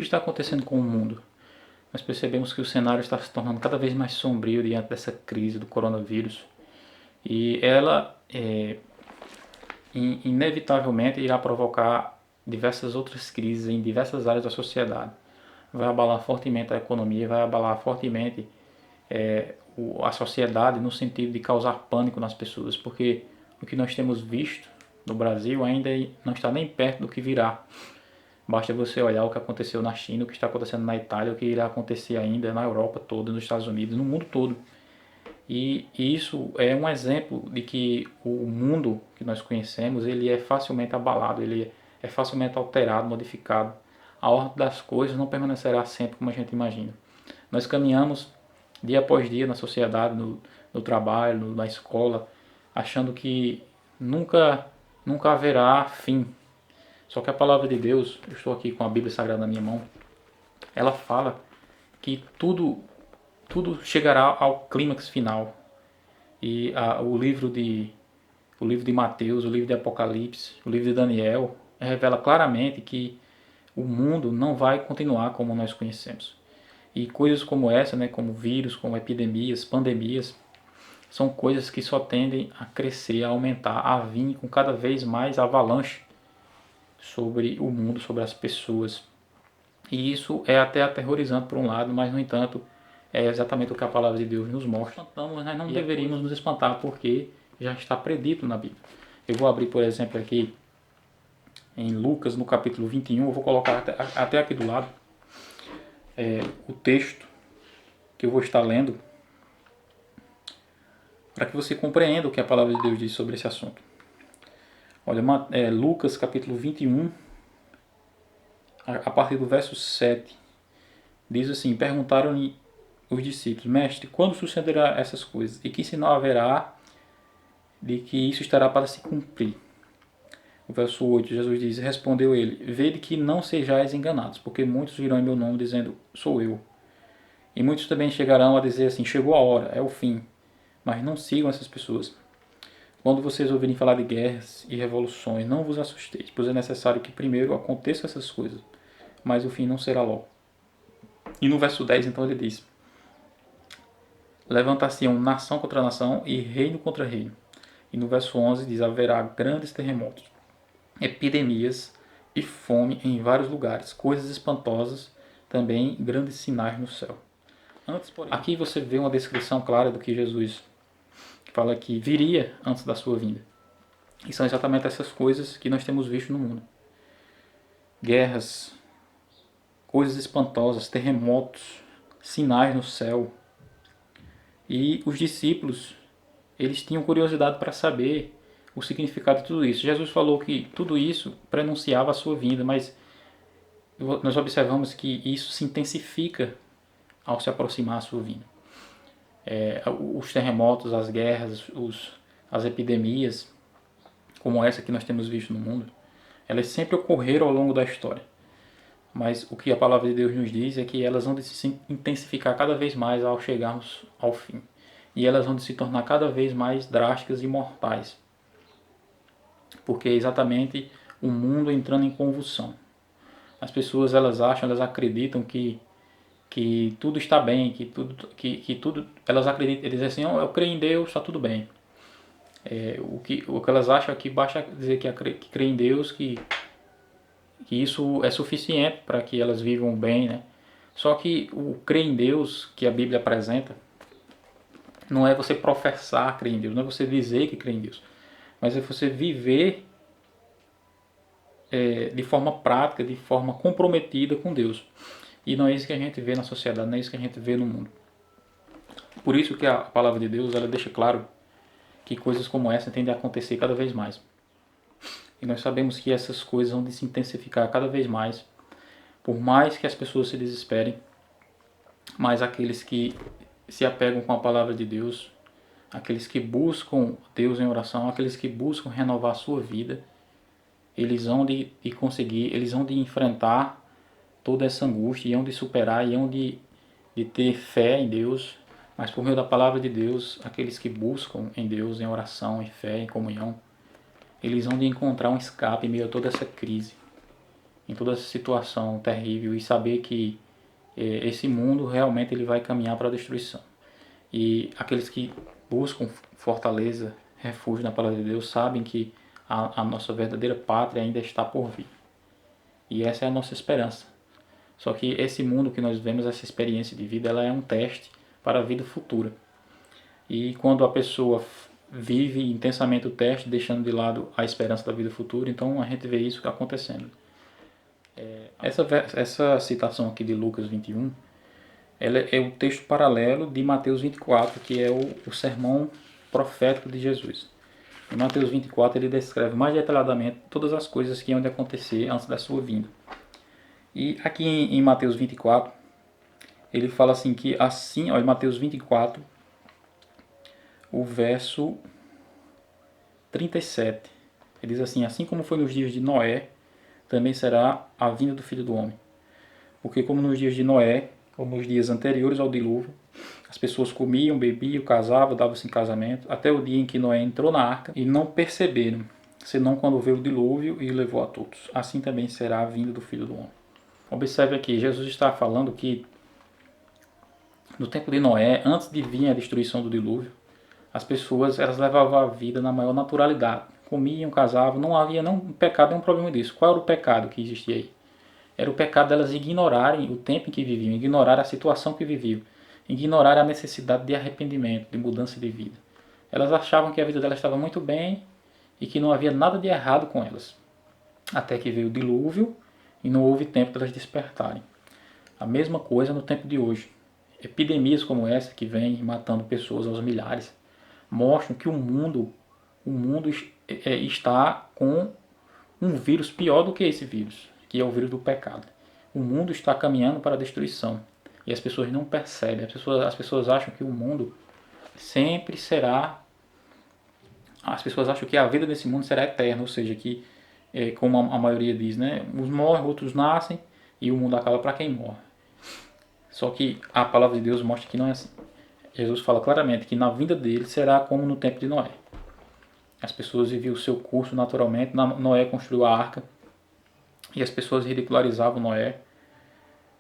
que está acontecendo com o mundo? Nós percebemos que o cenário está se tornando cada vez mais sombrio diante dessa crise do coronavírus. E ela, inevitavelmente, irá provocar diversas outras crises em diversas áreas da sociedade. Vai abalar fortemente a economia, vai abalar fortemente a sociedade no sentido de causar pânico nas pessoas, porque o que nós temos visto no Brasil ainda não está nem perto do que virá. Basta você olhar o que aconteceu na China, o que está acontecendo na Itália, o que irá acontecer ainda na Europa toda, nos Estados Unidos, no mundo todo. E isso é um exemplo de que o mundo que nós conhecemos, ele é facilmente abalado, ele é facilmente alterado, modificado. A ordem das coisas não permanecerá sempre como a gente imagina. Nós caminhamos dia após dia na sociedade, no trabalho, na escola, achando que nunca haverá fim. Só que a palavra de Deus, eu estou aqui com a Bíblia Sagrada na minha mão, ela fala que tudo chegará ao clímax final. E o livro de Mateus, o livro de Apocalipse, o livro de Daniel, revela claramente que o mundo não vai continuar como nós conhecemos. E coisas como essa, né, como vírus, como epidemias, pandemias, são coisas que só tendem a crescer, a aumentar, a vir com cada vez mais avalanche sobre o mundo, sobre as pessoas. E isso é até aterrorizante por um lado, mas no entanto é exatamente o que a palavra de Deus nos mostra. Nós não deveríamos nos espantar porque já está predito na Bíblia. Eu vou abrir, por exemplo, aqui em Lucas, no capítulo 21, eu vou colocar até aqui do lado o texto que eu vou estar lendo para que você compreenda o que a palavra de Deus diz sobre esse assunto. Olha, Lucas capítulo 21, a partir do verso 7, diz assim: perguntaram-lhe os discípulos: Mestre, quando sucederá essas coisas? E que sinal haverá de que isso estará para se cumprir? O verso 8, Jesus diz: respondeu ele: vede que não sejais enganados, porque muitos virão em meu nome dizendo: sou eu. E muitos também chegarão a dizer assim: chegou a hora, é o fim. Mas não sigam essas pessoas. Quando vocês ouvirem falar de guerras e revoluções, não vos assusteis, pois é necessário que primeiro aconteçam essas coisas, mas o fim não será logo. E no verso 10, então, ele diz: levantar-se-ão nação contra nação e reino contra reino. E no verso 11 diz: haverá grandes terremotos, epidemias e fome em vários lugares, coisas espantosas, também grandes sinais no céu. Aqui você vê uma descrição clara do que Jesus fala que viria antes da sua vinda. E são exatamente essas coisas que nós temos visto no mundo. Guerras, coisas espantosas, terremotos, sinais no céu. E os discípulos, eles tinham curiosidade para saber o significado de tudo isso. Jesus falou que tudo isso prenunciava a sua vinda, mas nós observamos que isso se intensifica ao se aproximar a sua vinda. Os terremotos, as guerras, as epidemias, como essa que nós temos visto no mundo, elas sempre ocorreram ao longo da história. Mas o que a palavra de Deus nos diz é que elas vão se intensificar cada vez mais ao chegarmos ao fim. E elas vão se tornar cada vez mais drásticas e mortais. Porque é exatamente o mundo entrando em convulsão. As pessoas, elas acreditam que tudo está bem, que tudo, elas acreditam, eles dizem assim: eu creio em Deus, está tudo bem. O que elas acham é que basta dizer que creem em Deus, que isso é suficiente para que elas vivam bem, né? Só que o crer em Deus que a Bíblia apresenta não é você professar crer em Deus, não é você dizer que crê em Deus, mas é você viver de forma prática, de forma comprometida com Deus. E não é isso que a gente vê na sociedade, não é isso que a gente vê no mundo. Por isso que a palavra de Deus, ela deixa claro que coisas como essa tendem a acontecer cada vez mais. E nós sabemos que essas coisas vão se intensificar cada vez mais. Por mais que as pessoas se desesperem, mas aqueles que se apegam com a palavra de Deus, aqueles que buscam Deus em oração, aqueles que buscam renovar a sua vida, eles vão de conseguir, eles vão de enfrentar toda essa angústia, e hão de superar, e hão de ter fé em Deus. Mas por meio da palavra de Deus, aqueles que buscam em Deus, em oração, em fé, em comunhão, eles vão de encontrar um escape em meio a toda essa crise. em toda essa situação terrível e saber que esse mundo realmente ele vai caminhar para a destruição. E aqueles que buscam fortaleza, refúgio na palavra de Deus, sabem que a nossa verdadeira pátria ainda está por vir. E essa é a nossa esperança. Só que esse mundo que nós vemos, essa experiência de vida, ela é um teste para a vida futura. E quando a pessoa vive intensamente o teste, deixando de lado a esperança da vida futura, então a gente vê isso acontecendo. Essa citação aqui de Lucas 21, ela é o texto paralelo de Mateus 24, que é o sermão profético de Jesus. Em Mateus 24 ele descreve mais detalhadamente todas as coisas que iam de acontecer antes da sua vinda. E aqui em Mateus 24, ele fala assim que assim, ó, em Mateus 24, o verso 37, ele diz assim como foi nos dias de Noé, também será a vinda do Filho do Homem. Porque como nos dias de Noé, como nos dias anteriores ao dilúvio, as pessoas comiam, bebiam, casavam, davam-se em casamento, até o dia em que Noé entrou na arca e não perceberam, senão quando veio o dilúvio e levou a todos. Assim também será a vinda do Filho do Homem. Observe aqui, Jesus está falando que no tempo de Noé, antes de vir a destruição do dilúvio, as pessoas elas levavam a vida na maior naturalidade. Comiam, casavam, não havia nenhum pecado, nenhum problema disso. Qual era o pecado que existia aí? Era o pecado delas ignorarem o tempo em que viviam, ignorar a situação que viviam, ignorar a necessidade de arrependimento, de mudança de vida. Elas achavam que a vida delas estava muito bem e que não havia nada de errado com elas. Até que veio o dilúvio e não houve tempo para elas despertarem. A mesma coisa no tempo de hoje. Epidemias como essa que vem matando pessoas aos milhares mostram que o mundo está com um vírus pior do que esse vírus, que é o vírus do pecado. O mundo está caminhando para a destruição e as pessoas não percebem. As pessoas acham que o mundo sempre será. As pessoas acham que a vida desse mundo será eterna, ou seja, que, como a maioria diz, né, uns morrem, outros nascem e o mundo acaba para quem morre. Só que a palavra de Deus mostra que não é assim. Jesus fala claramente que na vinda dele será como no tempo de Noé. As pessoas viviam o seu curso naturalmente. Noé construiu a arca e as pessoas ridicularizavam Noé.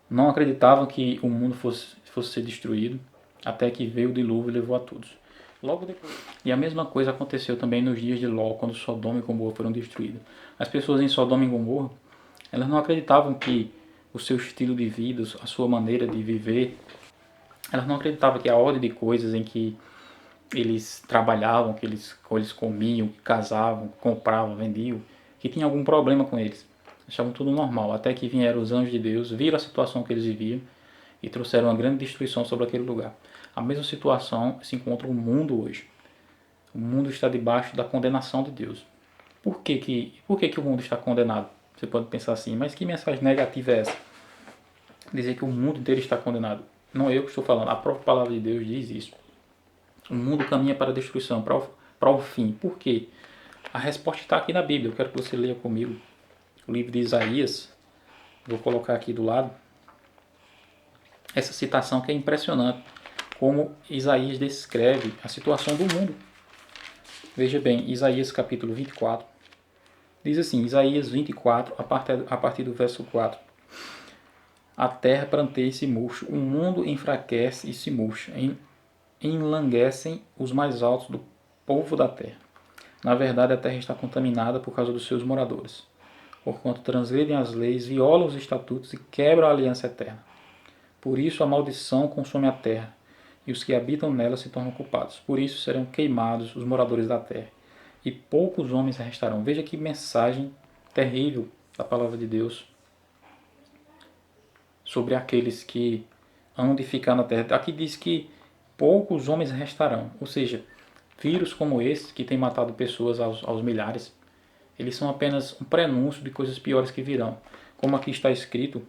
Não acreditavam que o mundo fosse ser destruído, até que veio o dilúvio e levou a todos. Logo depois. E a mesma coisa aconteceu também nos dias de Ló, quando Sodoma e Gomorra foram destruídos. As pessoas em Sodoma e Gomorra, elas não acreditavam que o seu estilo de vida, a sua maneira de viver, elas não acreditavam que a ordem de coisas em que eles trabalhavam, que eles comiam, que casavam, compravam, vendiam, que tinha algum problema com eles. Achavam tudo normal, até que vieram os anjos de Deus, viram a situação que eles viviam e trouxeram uma grande destruição sobre aquele lugar. A mesma situação se encontra no mundo hoje. O mundo está debaixo da condenação de Deus. Por que o mundo está condenado? Você pode pensar assim, mas que mensagem negativa é essa? Dizer que o mundo inteiro está condenado. Não é eu que estou falando, a própria palavra de Deus diz isso. O mundo caminha para a destruição, para o fim. Por quê? A resposta está aqui na Bíblia. Eu quero que você leia comigo o livro de Isaías. Vou colocar aqui do lado essa citação que é impressionante. Como Isaías descreve a situação do mundo. Veja bem, Isaías capítulo 24. Diz assim, Isaías 24, a partir do verso 4. A terra pranteia e se murcha, o mundo enfraquece e se murcha, enlanguecem os mais altos do povo da terra. Na verdade, a terra está contaminada por causa dos seus moradores, porquanto transgredem as leis, violam os estatutos e quebram a aliança eterna. Por isso a maldição consome a terra, e os que habitam nela se tornam culpados. Por isso serão queimados os moradores da terra, e poucos homens restarão. Veja que mensagem terrível da palavra de Deus sobre aqueles que hão de ficar na terra. Aqui diz que poucos homens restarão. Ou seja, vírus como esse, que tem matado pessoas aos milhares, eles são apenas um prenúncio de coisas piores que virão. Como aqui está escrito,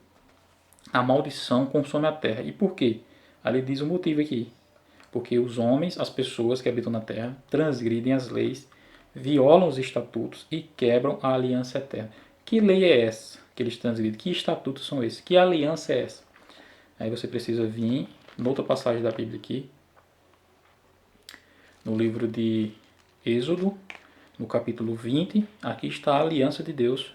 a maldição consome a terra. E por quê? Ali diz o motivo aqui. Porque os homens, as pessoas que habitam na terra, transgridem as leis, violam os estatutos e quebram a aliança eterna. Que lei é essa que eles transgridem? Que estatutos são esses? Que aliança é essa? Aí você precisa vir, noutra passagem da Bíblia aqui, no livro de Êxodo, no capítulo 20, aqui está a aliança de Deus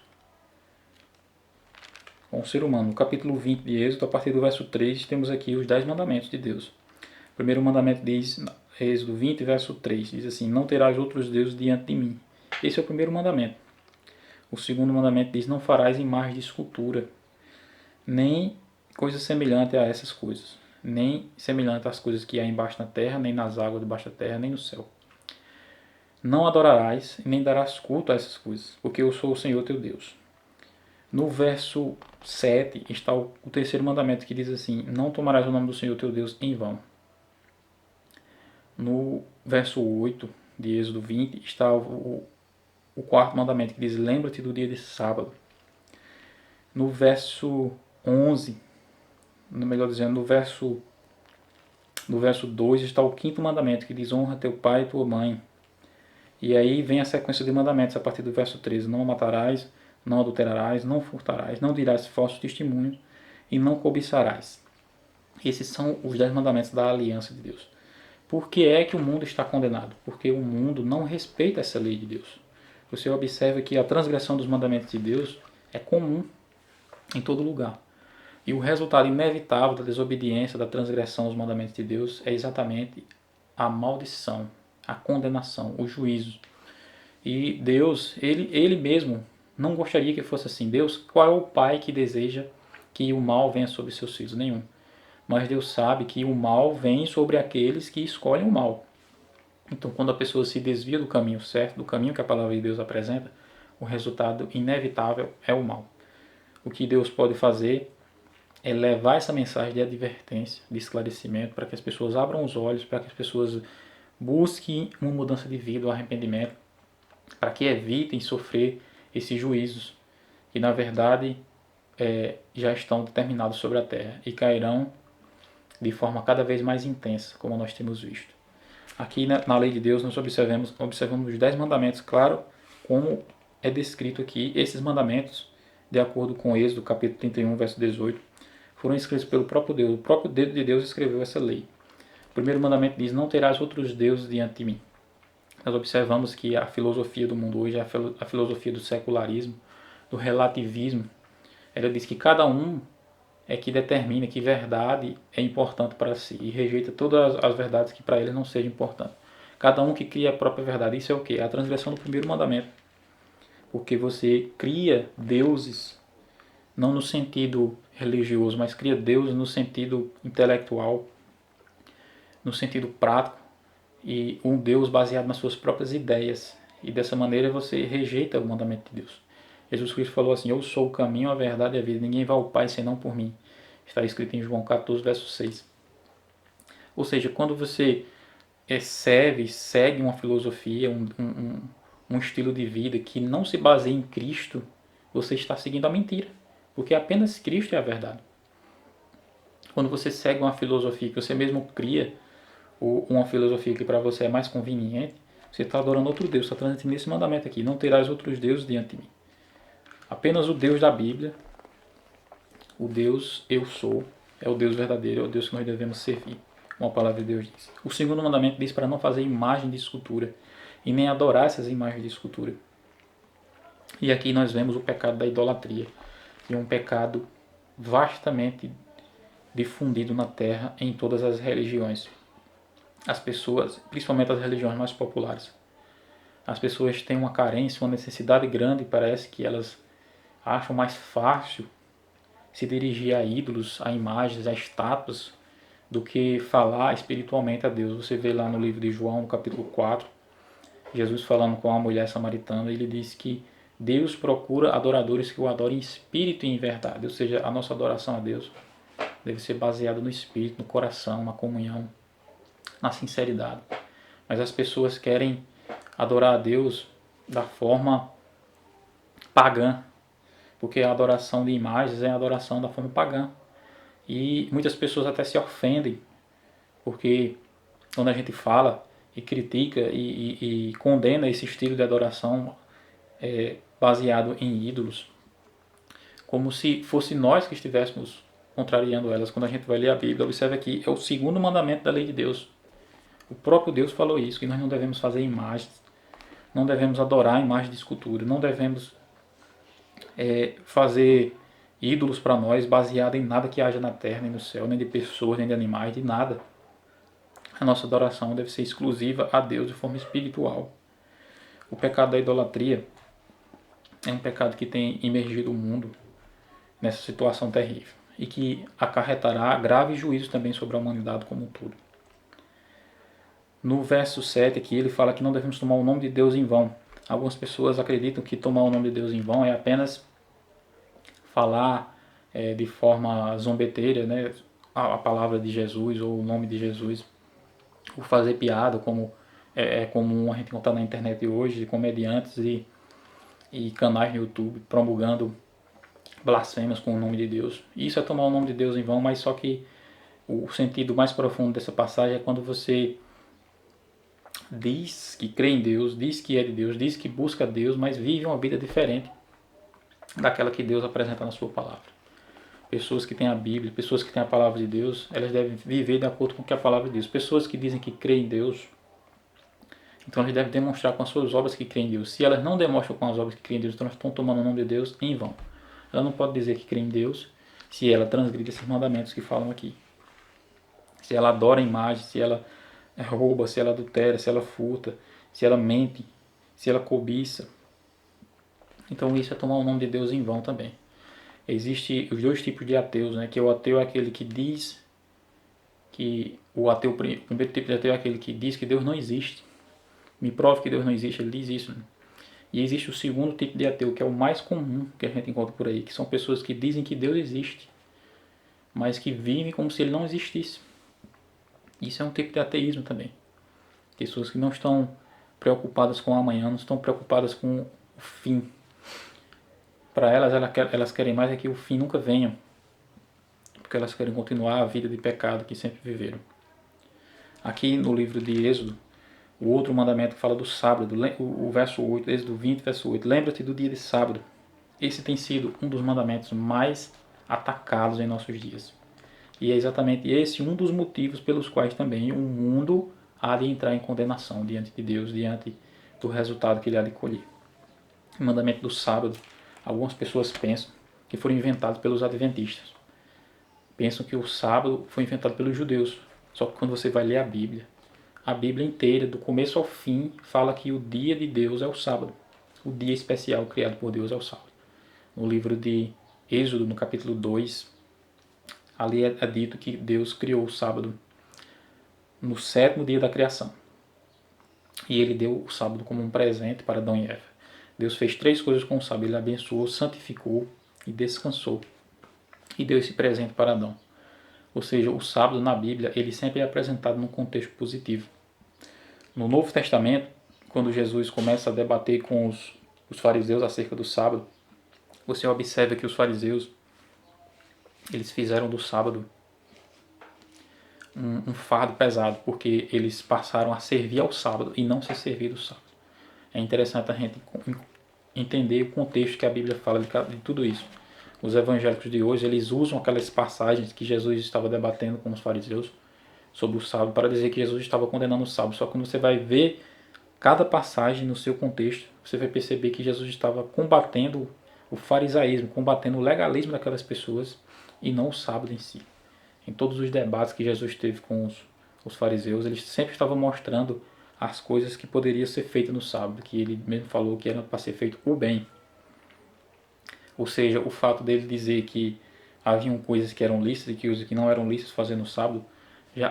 com o ser humano. No capítulo 20 de Êxodo, a partir do verso 3, temos aqui os 10 mandamentos de Deus. O primeiro mandamento diz, Êxodo 20, verso 3, diz assim: não terás outros deuses diante de mim. Esse é o primeiro mandamento. O segundo mandamento diz: não farás imagem de escultura, nem coisa semelhante a essas coisas, nem semelhante às coisas que há embaixo na terra, nem nas águas debaixo da terra, nem no céu. Não adorarás, nem darás culto a essas coisas, porque eu sou o Senhor teu Deus. No verso 7 está o terceiro mandamento, que diz assim: não tomarás o nome do Senhor teu Deus em vão. No verso 8 de Êxodo 20 está o quarto mandamento, que diz: lembra-te do dia de sábado. No verso 11, melhor dizendo, no verso 2 está o quinto mandamento, que diz: honra teu pai e tua mãe. E aí vem a sequência de mandamentos a partir do verso 13: não matarás, não adulterarás, não furtarás, não dirás falsos testemunhos e não cobiçarás. Esses são os 10 mandamentos da aliança de Deus. Por que é que o mundo está condenado? Porque o mundo não respeita essa lei de Deus. Você observa que a transgressão dos mandamentos de Deus é comum em todo lugar. E o resultado inevitável da desobediência, da transgressão aos mandamentos de Deus é exatamente a maldição, a condenação, o juízo. E Deus, ele mesmo não gostaria que fosse assim. Deus, qual é o pai que deseja que o mal venha sobre seus filhos? Nenhum. Mas Deus sabe que o mal vem sobre aqueles que escolhem o mal. Então, quando a pessoa se desvia do caminho certo, do caminho que a palavra de Deus apresenta, o resultado inevitável é o mal. O que Deus pode fazer é levar essa mensagem de advertência, de esclarecimento, para que as pessoas abram os olhos, para que as pessoas busquem uma mudança de vida, um arrependimento, para que evitem sofrer esses juízos, que na verdade já estão determinados sobre a terra e cairão de forma cada vez mais intensa, como nós temos visto. Aqui na lei de Deus nós observamos os 10 mandamentos, claro, como é descrito aqui. Esses mandamentos, de acordo com Êxodo, capítulo 31, verso 18, foram escritos pelo próprio Deus. O próprio dedo de Deus escreveu essa lei. O primeiro mandamento diz: não terás outros deuses diante de mim. Nós observamos que a filosofia do mundo hoje, a filosofia do secularismo, do relativismo, ela diz que cada um é que determina que verdade é importante para si e rejeita todas as verdades que para ele não sejam importantes. Cada um que cria a própria verdade. Isso é o quê? A transgressão do primeiro mandamento. Porque você cria deuses, não no sentido religioso, mas cria deuses no sentido intelectual, no sentido prático, e um Deus baseado nas suas próprias ideias. E dessa maneira você rejeita o mandamento de Deus. Jesus Cristo falou assim: eu sou o caminho, a verdade e a vida. Ninguém vai ao Pai senão por mim. Está escrito em João 14, verso 6. Ou seja, quando você segue uma filosofia, um estilo de vida que não se baseia em Cristo, você está seguindo a mentira. Porque apenas Cristo é a verdade. Quando você segue uma filosofia que você mesmo cria, ou uma filosofia que para você é mais conveniente, você está adorando outro Deus. Está transmitindo esse mandamento aqui: não terás outros deuses diante de mim. Apenas o Deus da Bíblia, o Deus eu sou, é o Deus verdadeiro, é o Deus que nós devemos servir. Uma palavra de Deus diz. O segundo mandamento diz para não fazer imagem de escultura e nem adorar essas imagens de escultura. E aqui nós vemos o pecado da idolatria, que é um pecado vastamente difundido na terra em todas as religiões. As pessoas, principalmente as religiões mais populares, as pessoas têm uma carência, uma necessidade grande, parece que elas acham mais fácil se dirigir a ídolos, a imagens, a estátuas, do que falar espiritualmente a Deus. Você vê lá no livro de João, no capítulo 4, Jesus falando com a mulher samaritana, ele diz que Deus procura adoradores que o adorem em espírito e em verdade. Ou seja, a nossa adoração a Deus deve ser baseada no espírito, no coração, na comunhão, na sinceridade. Mas as pessoas querem adorar a Deus da forma pagã, porque a adoração de imagens é a adoração da forma pagã. E muitas pessoas até se ofendem, porque quando a gente fala e critica e condena esse estilo de adoração baseado em ídolos, como se fosse nós que estivéssemos contrariando elas. Quando a gente vai ler a Bíblia, observe aqui, é o segundo mandamento da lei de Deus. O próprio Deus falou isso, que nós não devemos fazer imagens, não devemos adorar imagens de escultura, não devemos fazer ídolos para nós baseado em nada que haja na terra, nem no céu, nem de pessoas, nem de animais, de nada. A nossa adoração deve ser exclusiva a Deus de forma espiritual. O pecado da idolatria é um pecado que tem imergido o mundo nessa situação terrível e que acarretará graves juízos também sobre a humanidade como um todo. No verso 7 aqui ele fala que não devemos tomar o nome de Deus em vão. Algumas pessoas acreditam que tomar o nome de Deus em vão é apenas falar de forma zombeteira, né, a palavra de Jesus ou o nome de Jesus, ou fazer piada, como é comum a gente encontrar na internet hoje, de comediantes e canais no YouTube promulgando blasfêmias com o nome de Deus. Isso é tomar o nome de Deus em vão, mas só que o sentido mais profundo dessa passagem é quando você diz que crê em Deus, diz que é de Deus, diz que busca Deus, mas vive uma vida diferente daquela que Deus apresenta na sua palavra. Pessoas que têm a Bíblia, pessoas que têm a palavra de Deus, elas devem viver de acordo com o que a palavra diz. Pessoas que dizem que creem em Deus, então elas devem demonstrar com as suas obras que creem em Deus. Se elas não demonstram com as obras que creem em Deus, então elas estão tomando o nome de Deus em vão. Ela não pode dizer que crê em Deus se ela transgride esses mandamentos que falam aqui. Se ela adora a imagem, se ela rouba, se ela adultera, se ela furta, se ela mente, se ela cobiça. Então isso é tomar o nome de Deus em vão também. Existem os dois tipos de ateus, né? Que o ateu é aquele que diz que o primeiro tipo de ateu é aquele que diz que Deus não existe. Me prove que Deus não existe, ele diz isso, né? E existe o segundo tipo de ateu, que é o mais comum que a gente encontra por aí, que são pessoas que dizem que Deus existe, mas que vivem como se ele não existisse. Isso é um tipo de ateísmo também. Pessoas que não estão preocupadas com o amanhã, não estão preocupadas com o fim. Para elas querem mais é que o fim nunca venha, porque elas querem continuar a vida de pecado que sempre viveram. Aqui no livro de Êxodo, o outro mandamento que fala do sábado, o verso 8, Êxodo 20, verso 8, lembra-te do dia de sábado. Esse tem sido um dos mandamentos mais atacados em nossos dias. E é exatamente esse um dos motivos pelos quais também o mundo há de entrar em condenação diante de Deus, diante do resultado que ele há de colher. O mandamento do sábado, algumas pessoas pensam que foram inventados pelos adventistas. Pensam que o sábado foi inventado pelos judeus. Só que quando você vai ler a Bíblia inteira, do começo ao fim, fala que o dia de Deus é o sábado. O dia especial criado por Deus é o sábado. No livro de Êxodo, no capítulo 2, ali é dito que Deus criou o sábado no 7º dia da criação. E ele deu o sábado como um presente para Adão e Eva. Deus fez 3 coisas com o sábado. Ele abençoou, santificou e descansou. E deu esse presente para Adão. Ou seja, o sábado na Bíblia, ele sempre é apresentado num contexto positivo. No Novo Testamento, quando Jesus começa a debater com os fariseus acerca do sábado, você observa que os fariseus, eles fizeram do sábado um fardo pesado, porque eles passaram a servir ao sábado e não se servir do sábado. É interessante a gente entender o contexto que a Bíblia fala de tudo isso. Os evangélicos de hoje, eles usam aquelas passagens que Jesus estava debatendo com os fariseus sobre o sábado para dizer que Jesus estava condenando o sábado. Só que quando você vai ver cada passagem no seu contexto, você vai perceber que Jesus estava combatendo o farisaísmo, combatendo o legalismo daquelas pessoas e não o sábado em si. Em todos os debates que Jesus teve com os fariseus, ele sempre estava mostrando as coisas que poderiam ser feitas no sábado, que ele mesmo falou que era para ser feito o bem. Ou seja, o fato dele dizer que haviam coisas que eram lícitas e coisas que não eram lícitas fazer no sábado,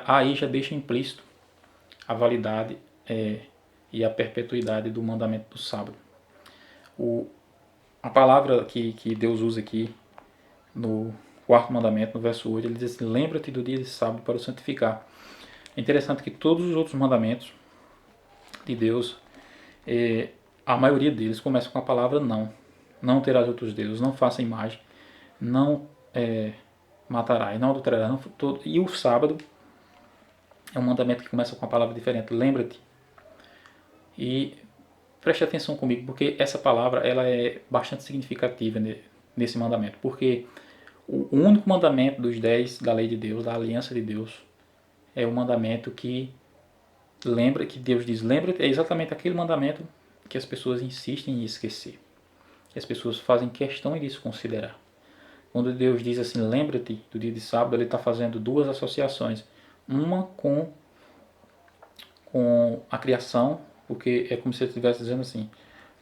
aí já deixa implícito a validade e a perpetuidade do mandamento do sábado. A palavra que Deus usa aqui no 4º mandamento, no verso 8, ele diz assim: lembra-te do dia de sábado para o santificar. É interessante que todos os outros mandamentos de Deus, a maioria deles começam com a palavra não. Não terás outros deuses, não faça imagem, não matarás, não adulterarás. E o sábado é um mandamento que começa com a palavra diferente, lembra-te. E preste atenção comigo, porque essa palavra ela é bastante significativa nesse mandamento, porque o único mandamento dos 10 da lei de Deus, da aliança de Deus, é o mandamento que lembra, que Deus diz, lembra-te, é exatamente aquele mandamento que as pessoas insistem em esquecer. Que as pessoas fazem questão de desconsiderar. Quando Deus diz assim, lembra-te do dia de sábado, ele está fazendo duas associações. Uma com a criação, porque é como se ele estivesse dizendo assim,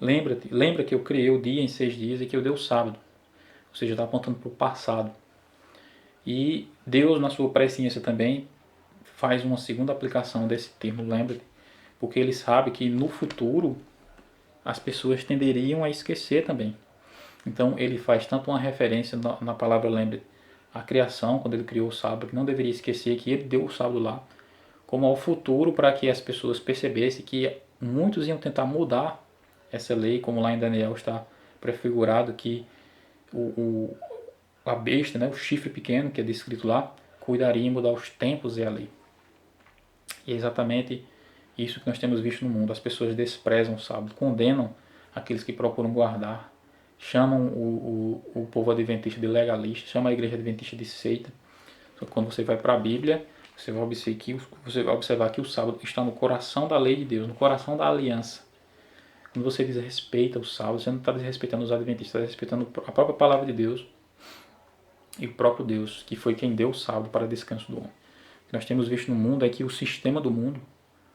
lembra que eu criei o dia em 6 dias e que eu dei o sábado. Ou seja, está apontando para o passado. E Deus, na sua presciência também, faz uma segunda aplicação desse termo, lembra-te, porque ele sabe que no futuro as pessoas tenderiam a esquecer também. Então ele faz tanto uma referência na palavra lembre à criação, quando ele criou o sábado, que não deveria esquecer que ele deu o sábado lá, como ao futuro, para que as pessoas percebessem que muitos iam tentar mudar essa lei, como lá em Daniel está prefigurado que a besta, né, o chifre pequeno que é descrito lá, cuidaria em mudar os tempos e a lei. E é exatamente isso que nós temos visto no mundo. As pessoas desprezam o sábado, condenam aqueles que procuram guardar, chamam o povo adventista de legalista, chamam a igreja adventista de seita. Só que quando você vai para a Bíblia, você vai observar que o sábado está no coração da lei de Deus, no coração da aliança. Quando você desrespeita o sábado, você não está desrespeitando os adventistas, está desrespeitando a própria palavra de Deus e o próprio Deus, que foi quem deu o sábado para descanso do homem. O que nós temos visto no mundo é que o sistema do mundo,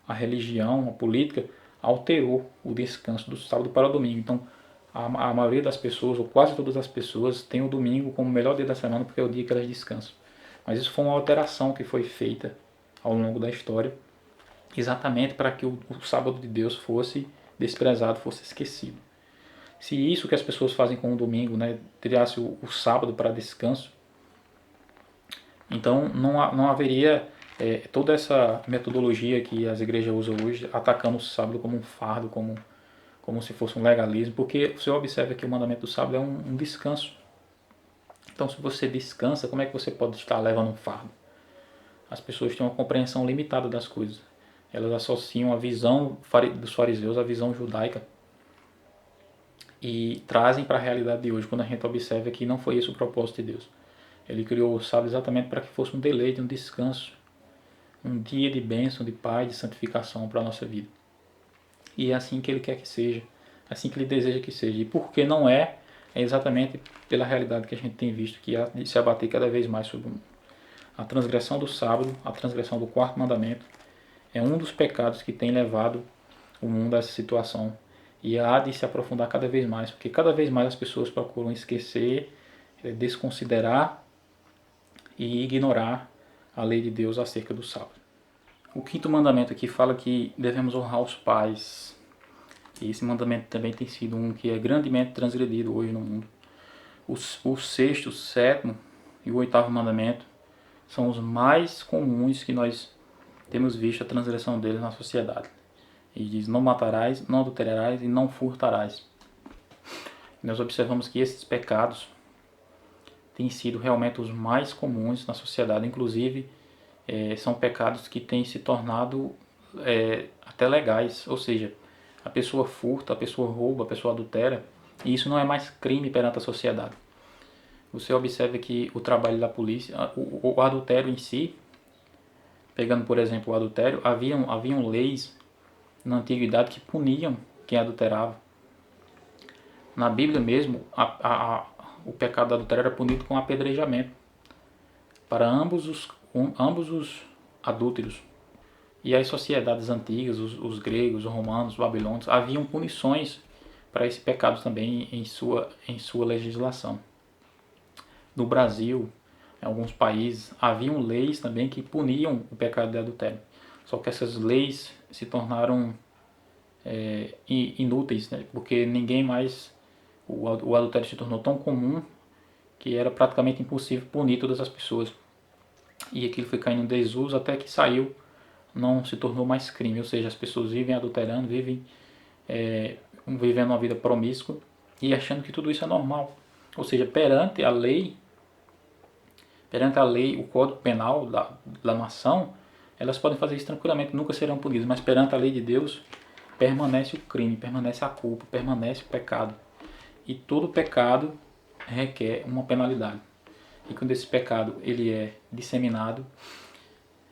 a religião, a política, alterou o descanso do sábado para o domingo. Então, a maioria das pessoas, ou quase todas as pessoas, tem o domingo como o melhor dia da semana porque é o dia que elas descansam. Mas isso foi uma alteração que foi feita ao longo da história, exatamente para que o sábado de Deus fosse desprezado, fosse esquecido. Se isso que as pessoas fazem com o domingo, né, tirasse o sábado para descanso, então não haveria toda essa metodologia que as igrejas usam hoje, atacando o sábado como um fardo, como se fosse um legalismo, porque você observa que o mandamento do sábado é um descanso. Então, se você descansa, como é que você pode estar levando um fardo? As pessoas têm uma compreensão limitada das coisas. Elas associam a visão dos fariseus à visão judaica e trazem para a realidade de hoje, quando a gente observa que não foi esse o propósito de Deus. Ele criou o sábado exatamente para que fosse um deleite, um descanso, um dia de bênção, de paz, de santificação para a nossa vida. E é assim que Ele quer que seja, assim que Ele deseja que seja. E por que não é exatamente pela realidade que a gente tem visto, que há de se abater cada vez mais sobre o mundo. A transgressão do sábado, a transgressão do quarto mandamento, é um dos pecados que tem levado o mundo a essa situação. E há de se aprofundar cada vez mais, porque cada vez mais as pessoas procuram esquecer, desconsiderar e ignorar a lei de Deus acerca do sábado. O quinto mandamento aqui fala que devemos honrar os pais. E esse mandamento também tem sido um que é grandemente transgredido hoje no mundo. O sexto, o sétimo e o oitavo mandamento são os mais comuns que nós temos visto a transgressão deles na sociedade. E diz, não matarás, não adulterarás e não furtarás. Nós observamos que esses pecados têm sido realmente os mais comuns na sociedade. Inclusive, são pecados que têm se tornado até legais. Ou seja, a pessoa furta, a pessoa rouba, a pessoa adultera. E isso não é mais crime perante a sociedade. Você observa que o trabalho da polícia, o adultério em si, pegando por exemplo o adultério, haviam leis na antiguidade que puniam quem adulterava. Na Bíblia mesmo, o pecado do adultério era punido com apedrejamento para ambos os adúlteros. E as sociedades antigas, os gregos, os romanos, os babilônios, haviam punições para esse pecado também em sua legislação. No Brasil, em alguns países, haviam leis também que puniam o pecado de adultério. Só que essas leis se tornaram inúteis, né? Porque ninguém mais... O adultério se tornou tão comum que era praticamente impossível punir todas as pessoas. E aquilo foi caindo em desuso até que saiu, não se tornou mais crime. Ou seja, as pessoas vivem adulterando, vivem vivendo uma vida promíscua e achando que tudo isso é normal. Ou seja, perante a lei, o Código Penal da nação, elas podem fazer isso tranquilamente, nunca serão punidas. Mas perante a lei de Deus, permanece o crime, permanece a culpa, permanece o pecado. E todo pecado requer uma penalidade. E quando esse pecado ele é disseminado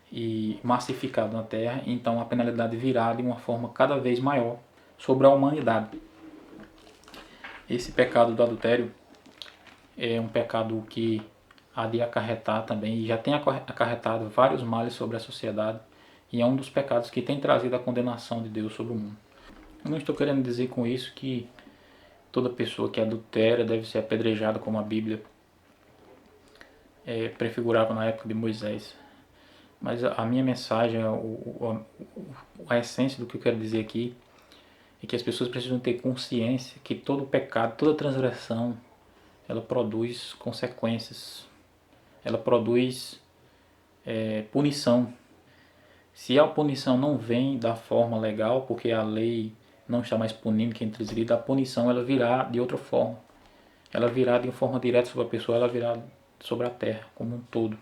e massificado na terra, então a penalidade virá de uma forma cada vez maior sobre a humanidade. Esse pecado do adultério é um pecado que há de acarretar também, e já tem acarretado vários males sobre a sociedade, e é um dos pecados que tem trazido a condenação de Deus sobre o mundo. Eu não estou querendo dizer com isso que toda pessoa que adultera deve ser apedrejada, como a Bíblia prefigurava na época de Moisés. Mas a minha mensagem, a essência do que eu quero dizer aqui, é que as pessoas precisam ter consciência que todo pecado, toda transgressão, ela produz consequências, ela produz punição. Se a punição não vem da forma legal, porque a lei não está mais punindo quem transgride, a punição ela virá de outra forma. Ela virá de uma forma direta sobre a pessoa, ela virá sobre a terra como um todo.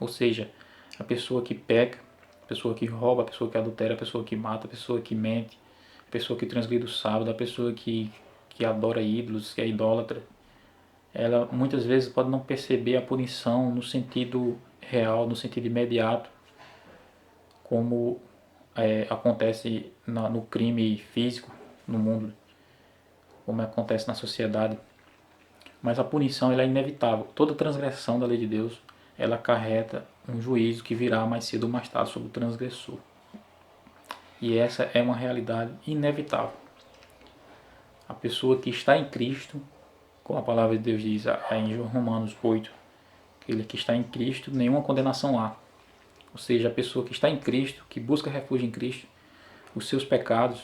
Ou seja, a pessoa que peca, a pessoa que rouba, a pessoa que adultera, a pessoa que mata, a pessoa que mente, a pessoa que transgride o sábado, a pessoa que adora ídolos, que é idólatra, ela muitas vezes pode não perceber a punição no sentido real, no sentido imediato, como acontece no crime físico no mundo, como acontece na sociedade. Mas a punição ela é inevitável. Toda transgressão da lei de Deus, ela acarreta um juízo que virá mais cedo ou mais tarde sobre o transgressor. E essa é uma realidade inevitável. A pessoa que está em Cristo, como a palavra de Deus diz em Romanos 8, aquele que está em Cristo, nenhuma condenação há. Ou seja, a pessoa que está em Cristo, que busca refúgio em Cristo, os seus pecados,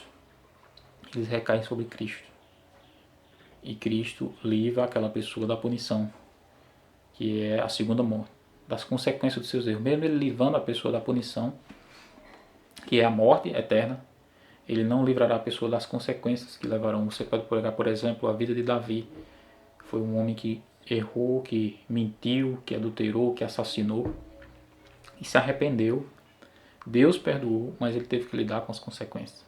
eles recaem sobre Cristo. E Cristo livra aquela pessoa da punição, que é a segunda morte, das consequências dos seus erros. Mesmo ele livrando a pessoa da punição, que é a morte eterna, ele não livrará a pessoa das consequências que levarão. Você pode pegar, por exemplo, a vida de Davi. Foi um homem que errou, que mentiu, que adulterou, que assassinou e se arrependeu. Deus perdoou, mas ele teve que lidar com as consequências.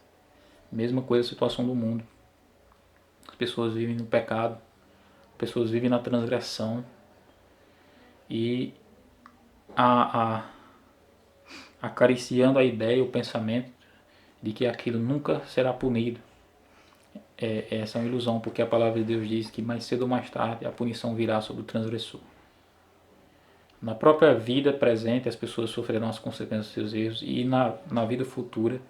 Mesma coisa a situação do mundo. As pessoas vivem no pecado, as pessoas vivem na transgressão e acariciando a ideia, o pensamento de que aquilo nunca será punido. Essa é uma ilusão, porque a palavra de Deus diz que mais cedo ou mais tarde a punição virá sobre o transgressor. Na própria vida presente as pessoas sofrerão as consequências dos seus erros e na vida futura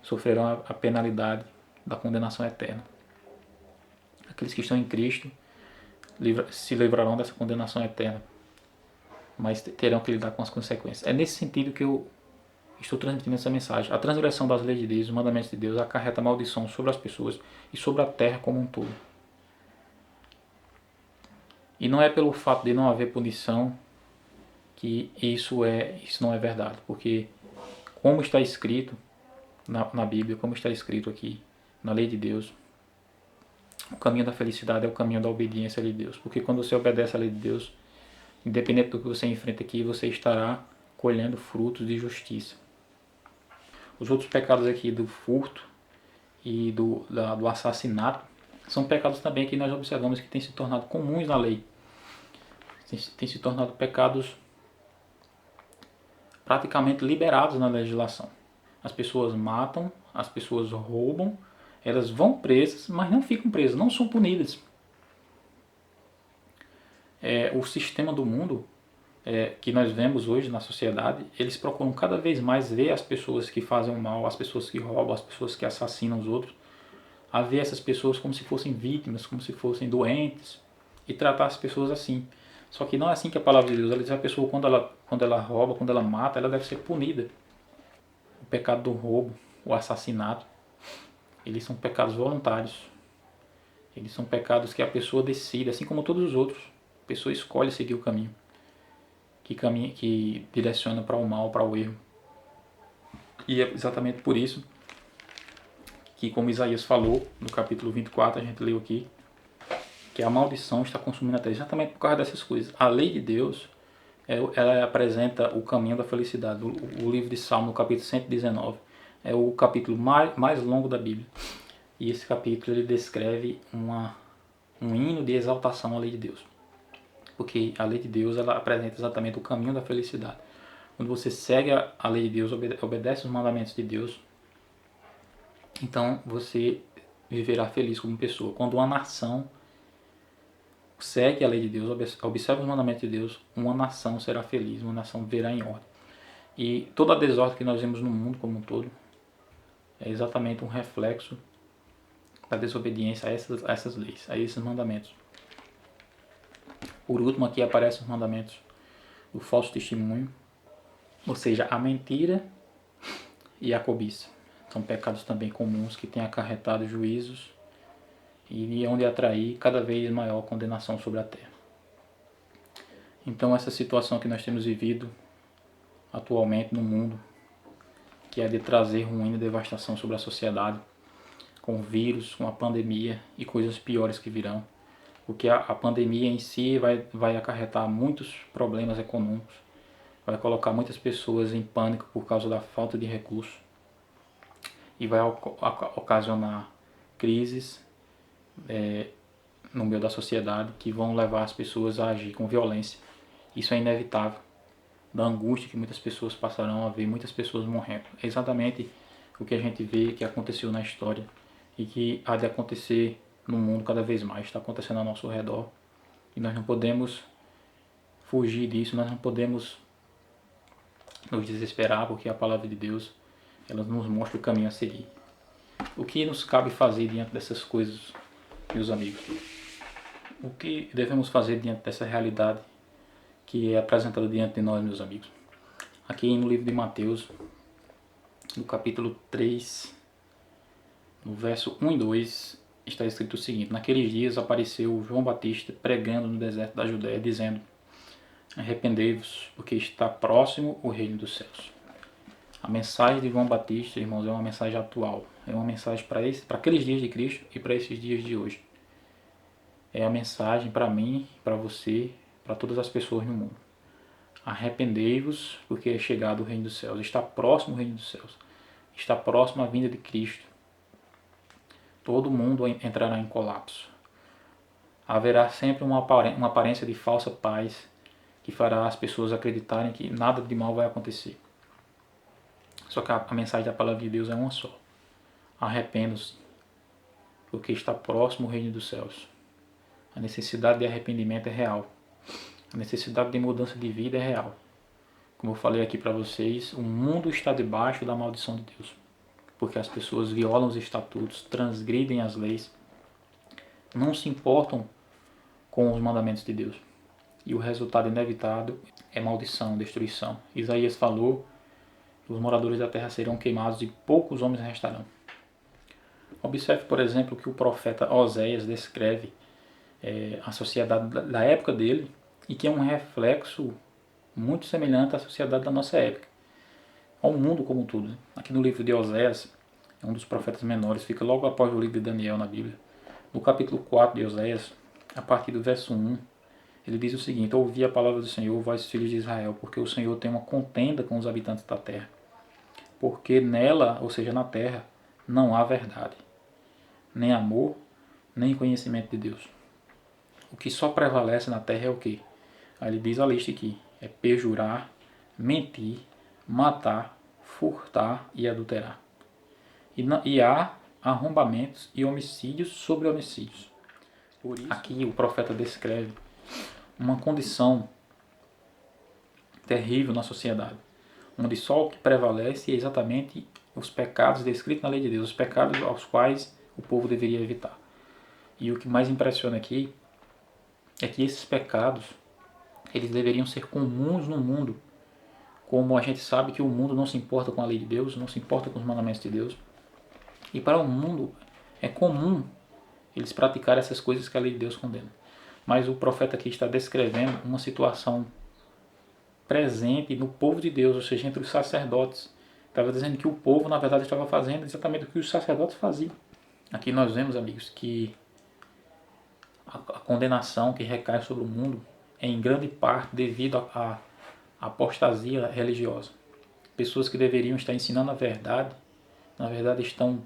sofrerão a penalidade da condenação eterna. Aqueles que estão em Cristo se livrarão dessa condenação eterna, mas terão que lidar com as consequências. É nesse sentido que eu estou transmitindo essa mensagem. A transgressão das leis de Deus, os mandamentos de Deus, acarreta maldição sobre as pessoas e sobre a terra como um todo. E não é pelo fato de não haver punição que isso não é verdade, porque como está escrito na Bíblia, como está escrito aqui na lei de Deus, o caminho da felicidade é o caminho da obediência à lei de Deus, porque quando você obedece à lei de Deus, independente do que você enfrenta aqui, você estará colhendo frutos de justiça. Os outros pecados aqui do furto e do assassinato são pecados também que nós observamos que têm se tornado comuns na lei. Têm se tornado pecados praticamente liberados na legislação. As pessoas matam, as pessoas roubam, elas vão presas, mas não ficam presas, não são punidas. O sistema do mundo que nós vemos hoje na sociedade, eles procuram cada vez mais ver as pessoas que fazem o mal, as pessoas que roubam, as pessoas que assassinam os outros, a ver essas pessoas como se fossem vítimas, como se fossem doentes, e tratar as pessoas assim. Só que não é assim que a palavra de Deus, ela diz que a pessoa quando ela rouba, quando ela mata, ela deve ser punida. O pecado do roubo, o assassinato, eles são pecados voluntários. Eles são pecados que a pessoa decide, assim como todos os outros. A pessoa escolhe seguir o caminho que direciona para o mal, para o erro. E é exatamente por isso que, como Isaías falou no capítulo 24, a gente leu aqui, que a maldição está consumindo a terra, exatamente por causa dessas coisas. A lei de Deus, ela apresenta o caminho da felicidade. O livro de Salmo, no capítulo 119, é o capítulo mais longo da Bíblia. E esse capítulo ele descreve um hino de exaltação à lei de Deus. Porque a lei de Deus ela apresenta exatamente o caminho da felicidade. Quando você segue a lei de Deus, obedece os mandamentos de Deus, então você viverá feliz como pessoa. Quando uma nação segue a lei de Deus, observa os mandamentos de Deus, uma nação será feliz, uma nação viverá em ordem. E toda a desordem que nós vemos no mundo como um todo é exatamente um reflexo da desobediência a essas leis, a esses mandamentos. Por último, aqui aparecem os mandamentos do falso testemunho, ou seja, a mentira e a cobiça. São pecados também comuns que têm acarretado juízos e onde atrair cada vez maior condenação sobre a terra. Então essa situação que nós temos vivido atualmente no mundo, que é de trazer ruína e devastação sobre a sociedade, com o vírus, com a pandemia e coisas piores que virão, porque a pandemia em si vai acarretar muitos problemas econômicos, vai colocar muitas pessoas em pânico por causa da falta de recursos e vai ocasionar crises no meio da sociedade que vão levar as pessoas a agir com violência. Isso é inevitável, da angústia que muitas pessoas passarão a ver, muitas pessoas morrendo. É exatamente o que a gente vê que aconteceu na história e que há de acontecer no mundo cada vez mais, está acontecendo ao nosso redor. E nós não podemos fugir disso, nós não podemos nos desesperar, porque a palavra de Deus, ela nos mostra o caminho a seguir. O que nos cabe fazer diante dessas coisas, meus amigos? O que devemos fazer diante dessa realidade que é apresentada diante de nós, meus amigos? Aqui no livro de Mateus, no capítulo 3, no verso 1 e 2, está escrito o seguinte: naqueles dias apareceu João Batista pregando no deserto da Judéia, dizendo: arrependei-vos, porque está próximo o reino dos céus. A mensagem de João Batista, irmãos, é uma mensagem atual. É uma mensagem para aqueles dias de Cristo e para esses dias de hoje. É a mensagem para mim, para você, para todas as pessoas no mundo. Arrependei-vos, porque é chegado o reino dos céus. Está próximo o reino dos céus. Está próximo a vinda de Cristo. Todo mundo entrará em colapso. Haverá sempre uma aparência de falsa paz que fará as pessoas acreditarem que nada de mal vai acontecer. Só que a mensagem da palavra de Deus é uma só. Arrependam-se, porque está próximo o reino dos céus. A necessidade de arrependimento é real. A necessidade de mudança de vida é real. Como eu falei aqui para vocês, o mundo está debaixo da maldição de Deus. Porque as pessoas violam os estatutos, transgridem as leis, não se importam com os mandamentos de Deus. E o resultado inevitável é maldição, destruição. Isaías falou que os moradores da terra serão queimados e poucos homens restarão. Observe, por exemplo, que o profeta Oséias descreve a sociedade da época dele e que é um reflexo muito semelhante à sociedade da nossa época, ao mundo como um todo. Aqui no livro de Oséias, é um dos profetas menores, fica logo após o livro de Daniel na Bíblia. No capítulo 4 de Oséias, a partir do verso 1, ele diz o seguinte: ouvi a palavra do Senhor, vós filhos de Israel, porque o Senhor tem uma contenda com os habitantes da terra. Porque nela, ou seja, na terra, não há verdade, nem amor, nem conhecimento de Deus. O que só prevalece na terra é o quê? Aí ele diz a lista aqui: é perjurar, mentir, matar, furtar e adulterar. E há arrombamentos e homicídios sobre homicídios. Por isso, aqui o profeta descreve uma condição terrível na sociedade, onde só o que prevalece é exatamente os pecados descritos na lei de Deus, os pecados aos quais o povo deveria evitar. E o que mais impressiona aqui é que esses pecados, eles deveriam ser comuns no mundo, como a gente sabe que o mundo não se importa com a lei de Deus, não se importa com os mandamentos de Deus, e para o mundo é comum eles praticarem essas coisas que a lei de Deus condena. Mas o profeta aqui está descrevendo uma situação presente no povo de Deus, ou seja, entre os sacerdotes. Estava dizendo que o povo, na verdade, estava fazendo exatamente o que os sacerdotes faziam. Aqui nós vemos, amigos, que a condenação que recai sobre o mundo é em grande parte devido à apostasia religiosa. Pessoas que deveriam estar ensinando a verdade, na verdade estão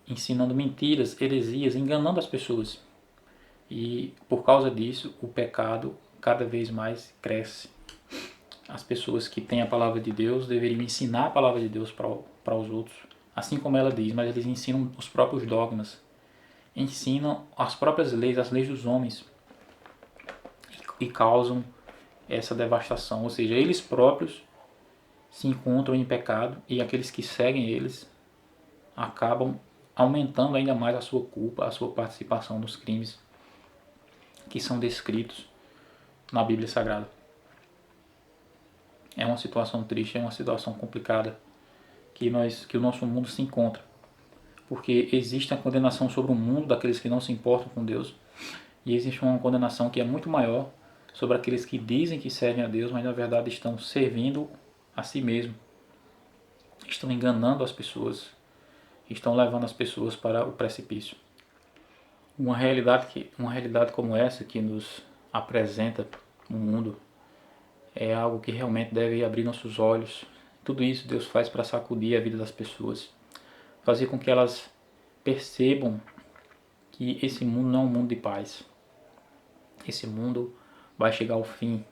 ensinando mentiras, heresias, enganando as pessoas. E por causa disso, o pecado cada vez mais cresce. As pessoas que têm a palavra de Deus deveriam ensinar a palavra de Deus para os outros, assim como ela diz, mas eles ensinam os próprios dogmas, ensinam as próprias leis, as leis dos homens. e causam essa devastação. Ou seja, eles próprios se encontram em pecado e aqueles que seguem eles acabam aumentando ainda mais a sua culpa, a sua participação nos crimes que são descritos na Bíblia Sagrada. É uma situação triste, é uma situação complicada que o nosso mundo se encontra. Porque existe a condenação sobre o mundo daqueles que não se importam com Deus, e existe uma condenação que é muito maior sobre aqueles que dizem que servem a Deus, mas na verdade estão servindo a si mesmo. Estão enganando as pessoas, estão levando as pessoas para o precipício. Uma realidade como essa que nos apresenta o mundo é algo que realmente deve abrir nossos olhos. Tudo isso Deus faz para sacudir a vida das pessoas, fazer com que elas percebam que esse mundo não é um mundo de paz. Esse mundo vai chegar ao fim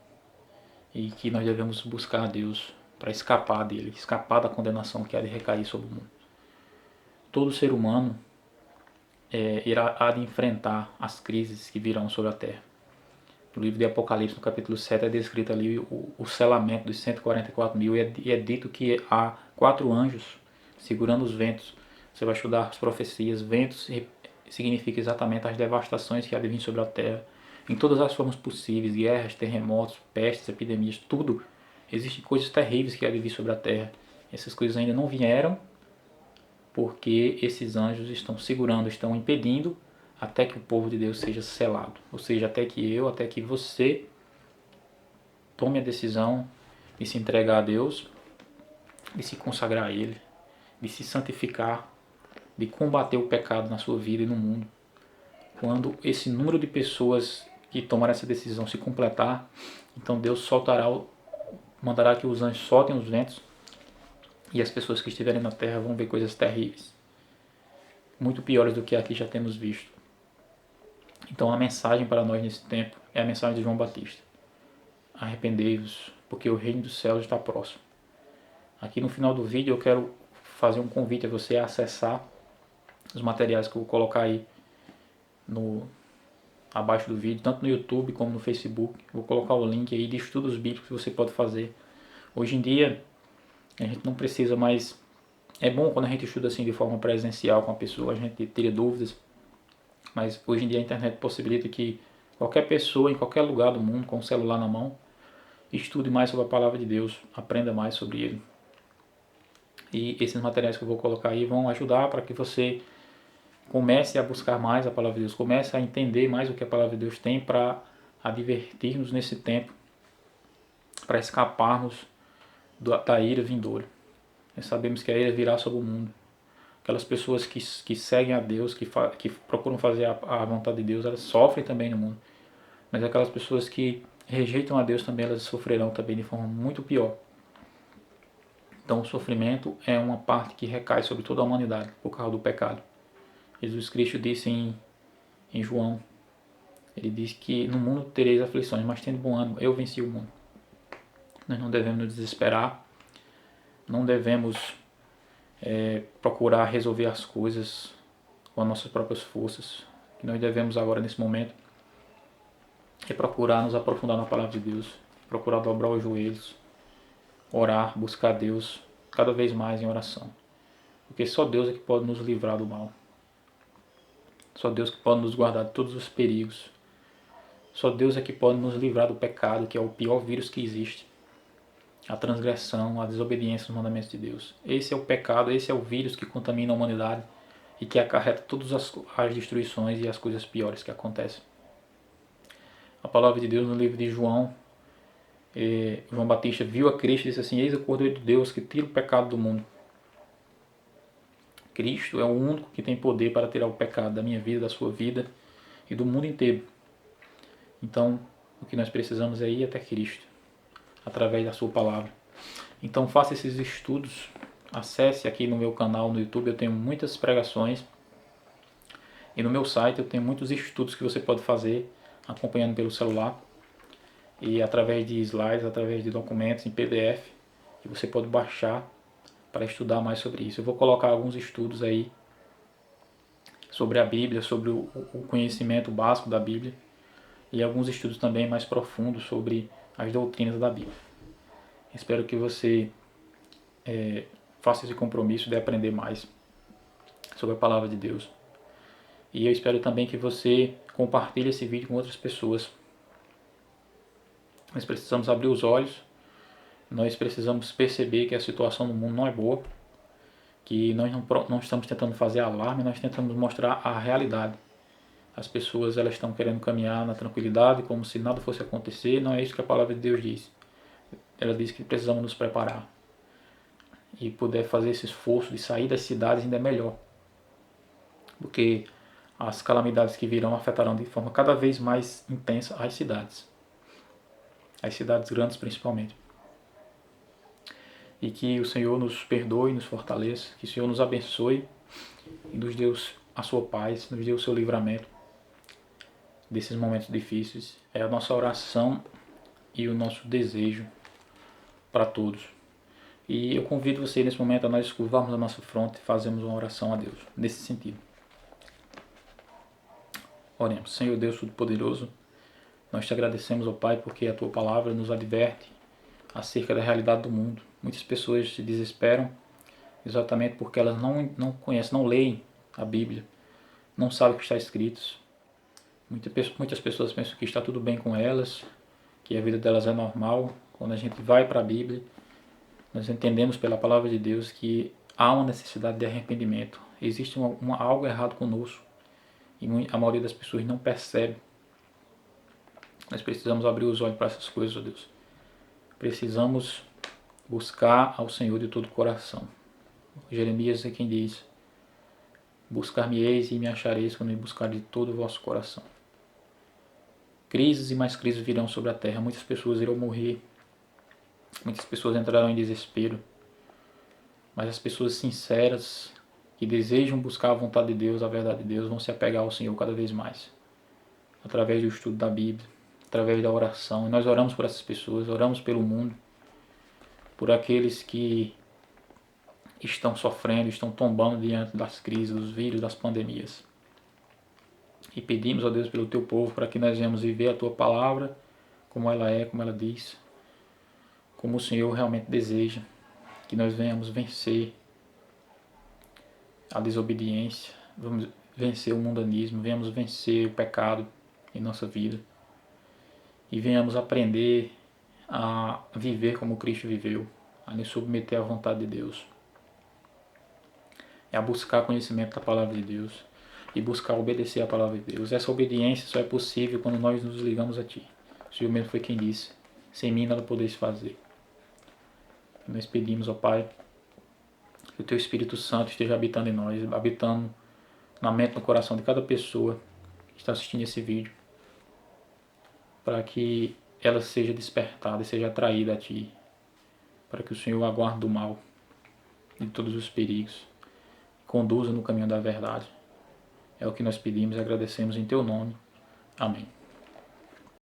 e que nós devemos buscar a Deus para escapar dele, escapar da condenação que há de recair sobre o mundo. Todo ser humano há de enfrentar as crises que virão sobre a terra. No livro de Apocalipse, no capítulo 7, é descrito ali o selamento dos 144 mil e é dito que há 4 anjos segurando os ventos. Você vai estudar as profecias. Ventos significa exatamente as devastações que há de vir sobre a terra, em todas as formas possíveis, guerras, terremotos, pestes, epidemias, tudo. Existem coisas terríveis que há de vir sobre a terra. Essas coisas ainda não vieram, porque esses anjos estão segurando, estão impedindo até que o povo de Deus seja selado. Ou seja, até que você tome a decisão de se entregar a Deus, de se consagrar a Ele, de se santificar, de combater o pecado na sua vida e no mundo. Quando esse número de pessoas que tomaram essa decisão se completar, então Deus mandará que os anjos soltem os ventos e as pessoas que estiverem na terra vão ver coisas terríveis, muito piores do que aqui já temos visto. Então a mensagem para nós nesse tempo é a mensagem de João Batista. Arrependei-vos, porque o reino dos céus está próximo. Aqui no final do vídeo eu quero fazer um convite a você a acessar os materiais que eu vou colocar aí abaixo do vídeo, tanto no YouTube como no Facebook. Vou colocar o link aí de estudos bíblicos que você pode fazer. Hoje em dia a gente não precisa mais... É bom quando a gente estuda assim de forma presencial com a pessoa, a gente teria dúvidas. Mas hoje em dia a internet possibilita que qualquer pessoa, em qualquer lugar do mundo, com o celular na mão, estude mais sobre a palavra de Deus, aprenda mais sobre ele. E esses materiais que eu vou colocar aí vão ajudar para que você comece a buscar mais a palavra de Deus, comece a entender mais o que a palavra de Deus tem para advertir-nos nesse tempo, para escaparmos da ira vindoura. Nós sabemos que a ira virá sobre o mundo. Aquelas pessoas que seguem a Deus, que procuram fazer a vontade de Deus, elas sofrem também no mundo. Mas aquelas pessoas que rejeitam a Deus também, elas sofrerão também de forma muito pior. Então o sofrimento é uma parte que recai sobre toda a humanidade por causa do pecado. Jesus Cristo disse em João, ele disse que no mundo tereis aflições, mas tendo bom ânimo, eu venci o mundo. Nós não devemos nos desesperar, não devemos procurar resolver as coisas com as nossas próprias forças. O que nós devemos agora nesse momento é procurar nos aprofundar na palavra de Deus, procurar dobrar os joelhos, orar, buscar Deus cada vez mais em oração. Porque só Deus é que pode nos livrar do mal. Só Deus que pode nos guardar de todos os perigos. Só Deus é que pode nos livrar do pecado, que é o pior vírus que existe. A transgressão, a desobediência aos mandamentos de Deus. Esse é o pecado, esse é o vírus que contamina a humanidade e que acarreta todas as destruições e as coisas piores que acontecem. A palavra de Deus no livro de João, João Batista viu a Cristo e disse assim: eis o Cordeiro de Deus que tira o pecado do mundo. Cristo é o único que tem poder para tirar o pecado da minha vida, da sua vida e do mundo inteiro. Então, o que nós precisamos é ir até Cristo, através da sua palavra. Então faça esses estudos, acesse aqui no meu canal no YouTube, eu tenho muitas pregações, e no meu site eu tenho muitos estudos que você pode fazer acompanhando pelo celular, e através de slides, através de documentos em PDF, que você pode baixar para estudar mais sobre isso. Eu vou colocar alguns estudos aí sobre a Bíblia, sobre o conhecimento básico da Bíblia, e alguns estudos também mais profundos sobre as doutrinas da Bíblia. Espero que você faça esse compromisso de aprender mais sobre a palavra de Deus. E eu espero também que você compartilhe esse vídeo com outras pessoas. Nós precisamos abrir os olhos, nós precisamos perceber que a situação no mundo não é boa, que nós não estamos tentando fazer alarme, nós tentamos mostrar a realidade. As pessoas elas estão querendo caminhar na tranquilidade, como se nada fosse acontecer. Não é isso que a palavra de Deus diz. Ela diz que precisamos nos preparar e poder fazer esse esforço de sair das cidades ainda é melhor, porque as calamidades que virão afetarão de forma cada vez mais intensa as cidades grandes principalmente. E que o Senhor nos perdoe e nos fortaleça, que o Senhor nos abençoe e nos dê a sua paz, nos dê o seu livramento desses momentos difíceis. É a nossa oração e o nosso desejo para todos. E eu convido você nesse momento a nós curvarmos a nossa fronte e fazermos uma oração a Deus, nesse sentido. Oremos. Senhor Deus Todo-Poderoso, nós te agradecemos, ó Pai, porque a Tua Palavra nos adverte acerca da realidade do mundo. Muitas pessoas se desesperam exatamente porque elas não conhecem, não leem a Bíblia, não sabem o que está escrito. Muitas pessoas pensam que está tudo bem com elas, que a vida delas é normal. Quando a gente vai para a Bíblia, nós entendemos pela Palavra de Deus que há uma necessidade de arrependimento. Existe algo errado conosco e a maioria das pessoas não percebe. Nós precisamos abrir os olhos para essas coisas, ó Deus. Precisamos buscar ao Senhor de todo o coração. Jeremias é quem diz: buscar-me-eis e me achareis quando me buscar de todo o vosso coração. Crises e mais crises virão sobre a terra. Muitas pessoas irão morrer. Muitas pessoas entrarão em desespero. Mas as pessoas sinceras, que desejam buscar a vontade de Deus, a verdade de Deus, vão se apegar ao Senhor cada vez mais. Através do estudo da Bíblia, através da oração. E nós oramos por essas pessoas, oramos pelo mundo, por aqueles que estão sofrendo, estão tombando diante das crises, dos vírus, das pandemias. E pedimos, ó Deus, pelo Teu povo, para que nós venhamos viver a Tua Palavra como ela é, como ela diz, como o Senhor realmente deseja, que nós venhamos vencer a desobediência, vamos vencer o mundanismo, venhamos vencer o pecado em nossa vida e venhamos aprender a viver como Cristo viveu, a nos submeter à vontade de Deus, a buscar conhecimento da Palavra de Deus e buscar obedecer à Palavra de Deus. Essa obediência só é possível quando nós nos ligamos a Ti. O Senhor mesmo foi quem disse: sem mim nada podeis fazer. E nós pedimos, ó Pai, que o Teu Espírito Santo esteja habitando em nós, habitando na mente e no coração de cada pessoa que está assistindo esse vídeo, para que ela seja despertada e seja atraída a Ti, para que o Senhor a guarde do mal e de todos os perigos, conduza no caminho da verdade. É o que nós pedimos e agradecemos em Teu nome. Amém.